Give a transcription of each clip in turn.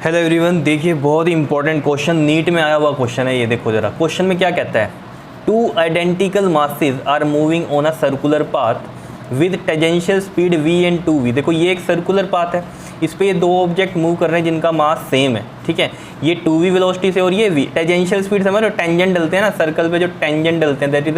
Hello everyone, देखिए बहुत ही important question NEET में आया हुआ क्वेश्चन है ये। देखो जरा क्वेश्चन में क्या कहता है, two identical masses are moving on a circular path with tangential speed v and 2v। देखो ये एक सर्कुलर पाथ है, इस पे ये दो ऑब्जेक्ट मूव कर रहे हैं जिनका मास सेम है, ठीक है। ये 2v वेलोसिटी से और ये v टेंजेंशियल स्पीड समझ रहे हो, टेंजेंट डलते हैं ना सर्कल पे, जो टेंजेंट डलते हैं दैट इज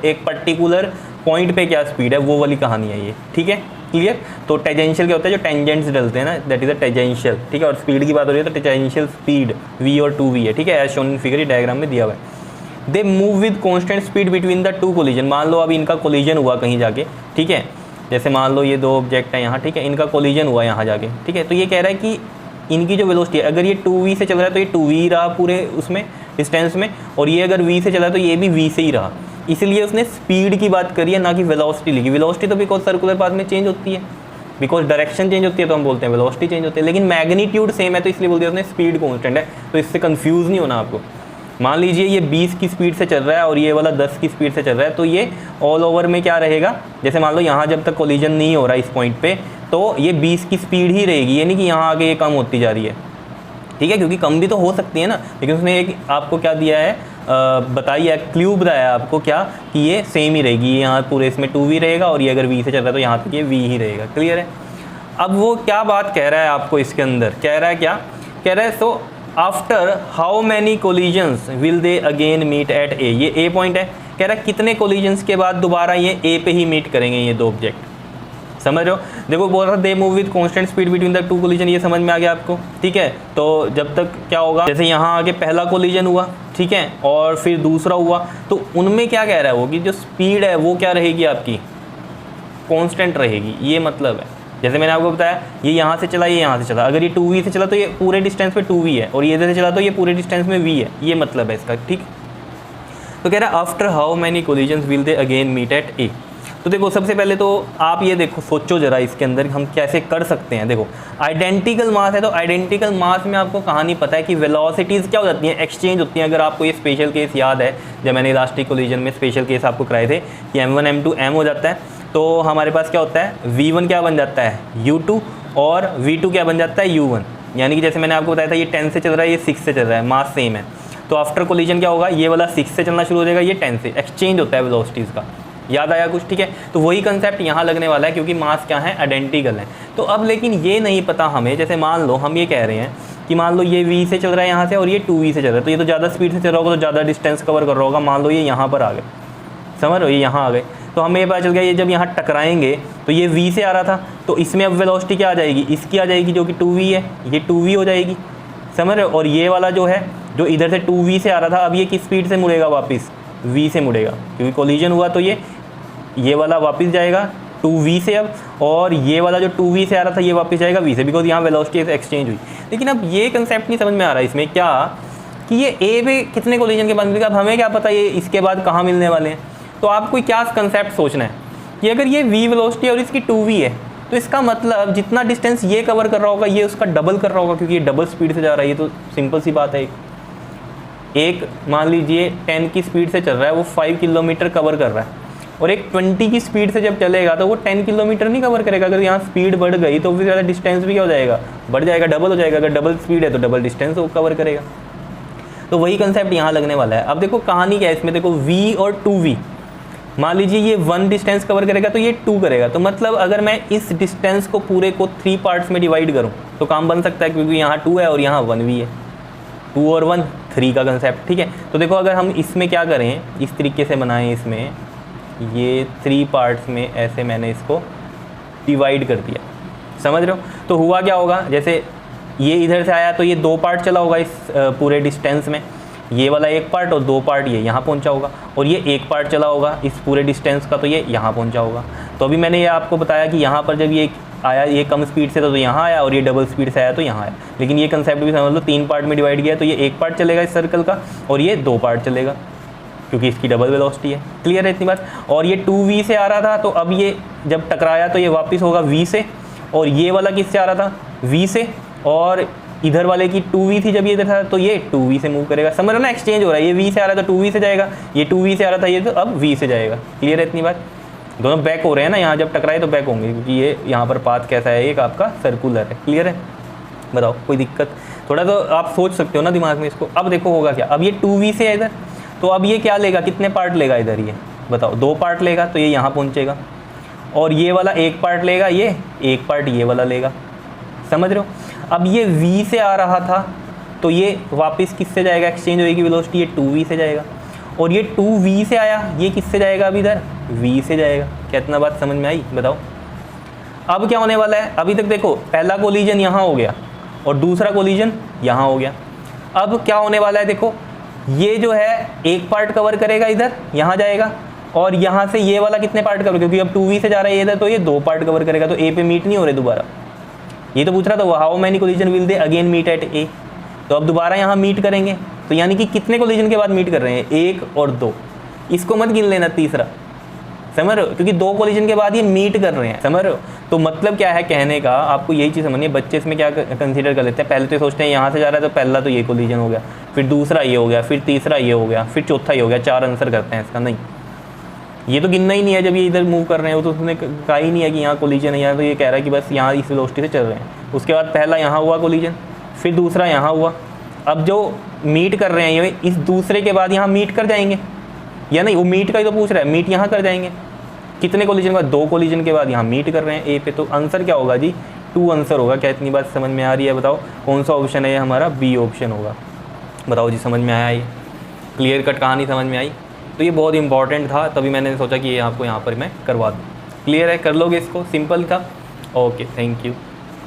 एक पर्टिकुलर पॉइंट पे क्या स्पीड है, वो वाली कहानी है ये, ठीक है। क्लियर। तो टेंजेंशियल क्या होता है, जो टेंजेंट्स डलते हैं ना दैट इज अ टेंजेंशियल, ठीक है। और स्पीड की बात हो रही है तो टेंजेंशियल स्पीड v और 2v है, ठीक है, as shown in figure diagram में दिया हुआ है। They move with constant speed between the two collision. मान लो अभी इनका कोलिजन हुआ कहीं जाके, ठीक है। जैसे मान लो ये दो ऑब्जेक्ट है यहाँ, ठीक है, इनका कोलिजन हुआ यहाँ जाके, ठीक है। तो ये कह रहा है कि इनकी जो वेलोसिटी है, अगर ये 2v से चल रहा है तो ये 2v रहा पूरे उसमें डिस्टेंस में, और ये अगर v से चला है तो ये भी v से ही रहा। इसलिए उसने स्पीड की बात करी है, ना कि वेलोसिटी लिखी। वेलोसिटी तो बिकॉज सर्कुलर पाथ में चेंज होती है, बिकॉज डायरेक्शन चेंज होती है तो हम बोलते हैं वेलोसिटी चेंज होती है, लेकिन मैग्नीट्यूड सेम है तो इसलिए बोल दिया उसने स्पीड कांस्टेंट है। तो इससे कंफ्यूज नहीं होना आपको। मान लीजिए ये 20 की स्पीड से चल रहा है और ये वाला 10 की स्पीड से चल रहा है, तो ये ऑल ओवर में क्या रहेगा, जैसे मान लो यहाँ जब तक कोलिजन नहीं हो रहा इस पॉइंट पे, तो ये 20 की स्पीड ही रहेगी, ये नहीं कि यहाँ आगे ये कम होती जा रही है, ठीक है। क्योंकि कम भी तो हो सकती है ना, लेकिन उसने एक आपको क्या दिया है, बताइए, एक क्लू बताया आपको क्या, कि ये सेम ही रहेगी। यहाँ पूरे इसमें 2v रहेगा और ये अगर v से चल रहा है तो यहाँ तक ये v ही रहेगा। क्लियर है। अब वो क्या बात कह रहा है आपको इसके अंदर, कह रहा है क्या, कह रहा है so after how many collisions will they again meet at A. ये ए पॉइंट है, कह रहा है कितने कोलिजन्स के बाद दोबारा ये ए पे ही मीट करेंगे ये दो ऑब्जेक्ट। समझ रहे हो। देखो बोल रहा दे move with constant speed between the two collision, ये समझ में आ गया आपको, ठीक है। तो जब तक क्या होगा, जैसे यहाँ आगे पहला कोलिजन हुआ, ठीक है, और फिर दूसरा हुआ, तो उनमें क्या कह रहा है वो, कि जो स्पीड है वो क्या रहेगी आपकी, कांस्टेंट रहेगी। ये मतलब है, जैसे मैंने आपको बताया ये यहाँ से चला, ये यहाँ से चला, अगर ये 2v से चला तो ये पूरे डिस्टेंस पे 2v है, और ये इधर से चला तो ये पूरे डिस्टेंस में v है। ये मतलब है इसका, ठीक। तो कह रहा है after how many collisions will they again meet at A. तो देखो सबसे पहले तो आप ये देखो, सोचो जरा इसके अंदर हम कैसे कर सकते हैं। देखो आइडेंटिकल मास है, तो आइडेंटिकल मास में आपको कहानी पता है कि वेलोसिटीज़ क्या हो जाती हैं, एक्सचेंज होती हैं। अगर आपको ये स्पेशल केस याद है, जब मैंने इलास्टिक कोलिजन में स्पेशल केस आपको कराए थे कि m1 m2 m हो जाता है, तो हमारे पास क्या होता है, v1 क्या बन जाता है u2, और v2 क्या बन जाता है u1। यानी कि जैसे मैंने आपको बताया था ये 10 से चल रहा है, ये 6 से चल रहा है, मास सेम है। तो आफ्टर कोलिजन क्या होगा, ये वाला 6 से चलना शुरू हो जाएगा, ये 10 से, एक्सचेंज होता है वेलोसिटीज़ का। याद आया कुछ, ठीक है। तो वही कंसेप्ट यहाँ लगने वाला है, क्योंकि मास क्या है, आइडेंटिकल है। तो अब लेकिन ये नहीं पता हमें, जैसे मान लो हम ये कह रहे हैं कि मान लो ये v से चल रहा है यहाँ से और ये 2v से चल रहा है, तो ये तो ज़्यादा स्पीड से चल रहा होगा, तो ज़्यादा डिस्टेंस कवर कर रहा होगा। मान लो ये यहाँ पर आ गए, समझ रहे हो, ये यहाँ आ गए, तो हमें ये पता चल गया ये जब यहाँ टकराएंगे तो ये v से आ रहा था, तो इसमें अब वेलोसिटी क्या आ जाएगी, इसकी आ जाएगी जो कि 2v है, ये 2v हो जाएगी, समझ रहे हो। और ये वाला जो है, जो इधर से 2v से आ रहा था, अब ये किस स्पीड से मुड़ेगा, वापस v से मुड़ेगा, क्योंकि कोलिजन हुआ तो ये वाला वापस जाएगा 2v से अब, और ये वाला जो 2v से आ रहा था ये वापस जाएगा v से, बिकॉज यहाँ वेलोसिटी एक्सचेंज हुई। लेकिन अब ये कंसेप्ट नहीं समझ में आ रहा है इसमें क्या, कि ये a पे कितने कोलिजन के बाद मिलेगा। अब हमें क्या पता ये इसके बाद कहाँ मिलने वाले हैं। तो आपको क्या कंसेप्ट सोचना है कि अगर ये v वेलोसिटी और इसकी 2v है, तो इसका मतलब जितना डिस्टेंस ये कवर कर रहा होगा ये उसका डबल कर रहा होगा, क्योंकि ये डबल स्पीड से जा रहा है। ये तो सिंपल सी बात है। एक मान लीजिए 10 की स्पीड से चल रहा है, वो 5 किलोमीटर कवर कर रहा है, और एक 20 की स्पीड से जब चलेगा तो वो 10 किलोमीटर नहीं कवर करेगा। अगर यहाँ स्पीड बढ़ गई तो फिर ज़्यादा डिस्टेंस भी क्या हो जाएगा, बढ़ जाएगा, डबल हो जाएगा। अगर डबल स्पीड है तो डबल डिस्टेंस वो कवर करेगा। तो वही कंसेप्ट यहाँ लगने वाला है। अब देखो कहानी क्या है इसमें, देखो v और 2v, मान लीजिए ये 1 डिस्टेंस कवर करेगा तो ये 2 करेगा। तो मतलब अगर मैं इस डिस्टेंस को पूरे को 3 पार्ट्स में डिवाइड करूँ तो काम बन सकता है, क्योंकि यहाँ 2 है और यहाँ 1v है। 2 और 1 3 का कंसेप्ट, ठीक है। तो देखो अगर हम इसमें क्या करें, इस तरीके से बनाएं, इसमें ये 3 पार्ट्स में ऐसे मैंने इसको डिवाइड कर दिया, समझ रहे हो। तो हुआ क्या होगा, जैसे ये इधर से आया तो ये 2 पार्ट चला होगा इस पूरे डिस्टेंस में, ये वाला 1 पार्ट और 2 पार्ट ये यहाँ पहुँचा होगा, और ये 1 पार्ट चला होगा इस पूरे डिस्टेंस का, तो ये यहाँ पहुँचा होगा। तो अभी मैंने ये आपको बताया कि यहाँ पर जब ये आया, ये कम स्पीड से तो यहाँ आया, और ये डबल स्पीड से आया तो यहाँ आया। लेकिन ये कंसेप्ट भी समझ लो, 3 पार्ट में डिवाइड किया तो ये 1 पार्ट चलेगा इस सर्कल का, और ये 2 पार्ट चलेगा, क्योंकि इसकी डबल वेलोसिटी है। क्लियर है इतनी बात। और ये 2v से आ रहा था, तो अब ये जब टकराया तो ये वापस होगा v से, और ये वाला किससे आ रहा था, v से, और इधर वाले की 2v थी जब ये इधर था तो ये 2v से मूव करेगा। समझ रहे हो ना, एक्सचेंज हो रहा है, ये v से आ रहा था 2v से जाएगा, ये 2v से आ रहा था ये तो अब v से जाएगा। क्लियर है इतनी बात। दोनों बैक हो रहे हैं ना, यहाँ जब टकराए तो बैक होंगे, क्योंकि ये यहाँ पर पाथ कैसा है, एक आपका सर्कुलर है। क्लियर है। बताओ कोई दिक्कत? थोड़ा तो आप सोच सकते हो ना दिमाग में इसको। अब देखो होगा क्या, अब ये 2v से है इधर, तो अब ये क्या लेगा, कितने पार्ट लेगा इधर, ये बताओ 2 पार्ट लेगा, तो ये यहाँ पहुँचेगा। और ये वाला 1 पार्ट लेगा, ये 1 पार्ट ये वाला लेगा, समझ रहे हो? अब ये v से आ रहा था, तो ये वापस किससे जाएगा, एक्सचेंज होएगी वेलोसिटी, ये 2v से जाएगा। और ये 2v से आया, ये किससे जाएगा, अब इधर v से जाएगा। क्या इतना बात समझ में आई? बताओ अब क्या होने वाला है। अभी तक देखो पहला कोलिजन यहाँ हो गया और दूसरा कोलिजन यहाँ हो गया। अब क्या होने वाला है, देखो ये जो है 1 पार्ट कवर करेगा, इधर यहाँ जाएगा, और यहाँ से ये वाला कितने पार्ट कवर, क्योंकि अब 2v से जा रहा है इधर, तो ये 2 पार्ट कवर करेगा। तो ए पे मीट नहीं हो रहे दोबारा। ये तो पूछ रहा था how many collision will they again meet at A, तो अब दोबारा यहाँ मीट करेंगे। तो यानी कि कितने कोलिजन के बाद मीट कर रहे हैं, 1 और 2। इसको मत गिन लेना तीसरा, समझ रहे हो, क्योंकि 2 कोलिजन के बाद ये मीट कर रहे हैं, समझ रहे हो। तो मतलब क्या है कहने का, आपको यही चीज़ समझनी है। बच्चे इसमें क्या कंसीडर कर लेते हैं, पहले तो सोचते हैं यहाँ से जा रहा है तो पहला तो ये कोलिजन हो गया, फिर दूसरा ये हो गया, फिर तीसरा ये हो गया, फिर चौथा ये हो गया, 4 आंसर करते हैं इसका। नहीं, ये तो गिनना ही नहीं है। जब ये इधर मूव कर रहे हैं, वो तो उसने कहा ही नहीं है कि यहाँ कोलिजन है, यहाँ तो ये कह रहा है कि बस यहाँ इस वेलोसिटी से चल रहे हैं। उसके बाद पहला यहाँ हुआ कोलिजन, फिर दूसरा यहाँ हुआ। अब जो मीट कर रहे हैं ये इस दूसरे के बाद यहाँ मीट कर जाएंगे, या नहीं, वो मीट का ही तो पूछ रहा है, मीट यहाँ कर जाएंगे। कितने कोलिजन के बाद, 2 कोलिजन के बाद यहाँ मीट कर रहे हैं ए पे। तो आंसर क्या होगा जी, 2 आंसर होगा। क्या इतनी बात समझ में आ रही है? बताओ कौन सा ऑप्शन है ये हमारा, बी ऑप्शन होगा। बताओ जी समझ में आया, ये क्लियर कट कहानी समझ में आई? तो ये बहुत इंपॉर्टेंट था, तभी मैंने सोचा कि ये आपको यहाँ पर मैं करवा दूँ। क्लियर है, कर लोगे इसको, सिंपल था। Okay, thank you.